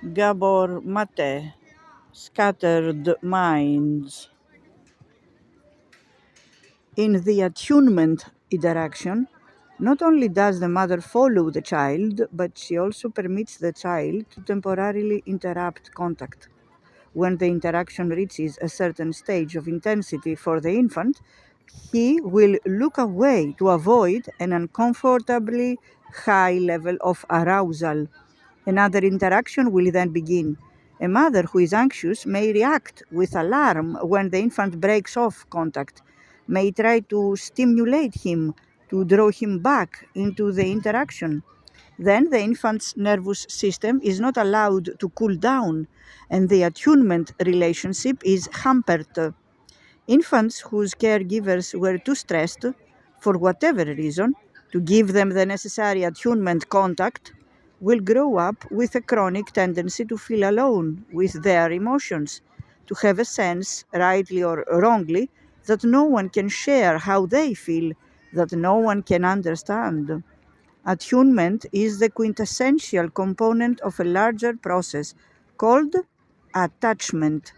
Gabor Mate, Scattered Minds. In the attunement interaction, not only does the mother follow the child, but she also permits the child to temporarily interrupt contact. When the interaction reaches a certain stage of intensity for the infant, he will look away to avoid an uncomfortably high level of arousal. Another interaction will then begin. A mother who is anxious may react with alarm when the infant breaks off contact, may try to stimulate him to draw him back into the interaction. Then the infant's nervous system is not allowed to cool down, and the attunement relationship is hampered. Infants whose caregivers were too stressed, for whatever reason, to give them the necessary attunement contact will grow up with a chronic tendency to feel alone with their emotions, to have a sense, rightly or wrongly, that no one can share how they feel, that no one can understand. Attunement is the quintessential component of a larger process called attachment.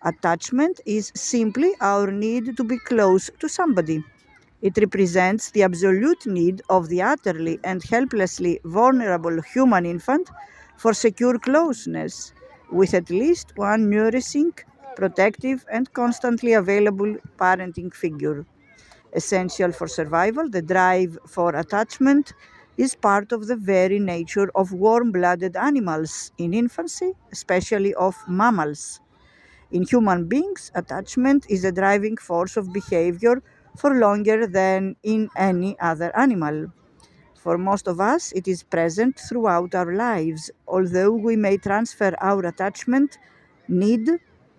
Attachment is simply our need to be close to somebody. It represents the absolute need of the utterly and helplessly vulnerable human infant for secure closeness with at least one nourishing, protective, and constantly available parenting figure. Essential for survival, the drive for attachment is part of the very nature of warm blooded animals in infancy, especially of mammals. In human beings, attachment is a driving force of behavior for longer than in any other animal. For most of us, it is present throughout our lives, although we may transfer our attachment need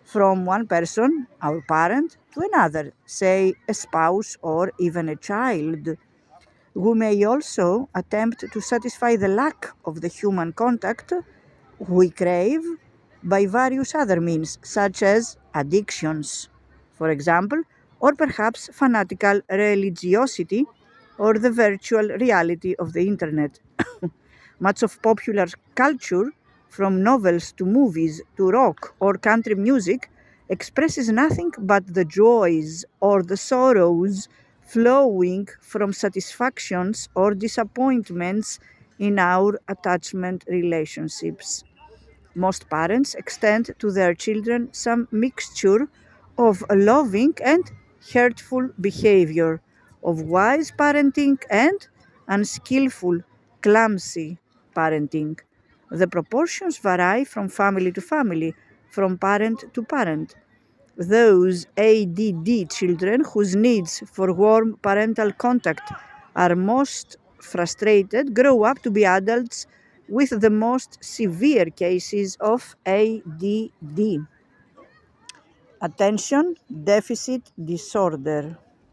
from one person, our parent, to another, say a spouse or even a child. We may also attempt to satisfy the lack of the human contact we crave by various other means, such as addictions, for example, or perhaps fanatical religiosity or the virtual reality of the internet. Much of popular culture, from novels to movies to rock or country music, expresses nothing but the joys or the sorrows flowing from satisfactions or disappointments in our attachment relationships. Most parents extend to their children some mixture of loving and hurtful behavior, of wise parenting and unskillful, clumsy parenting. The proportions vary from family to family, from parent to parent. Those ADD children whose needs for warm parental contact are most frustrated grow up to be adults with the most severe cases of ADD, attention deficit disorder.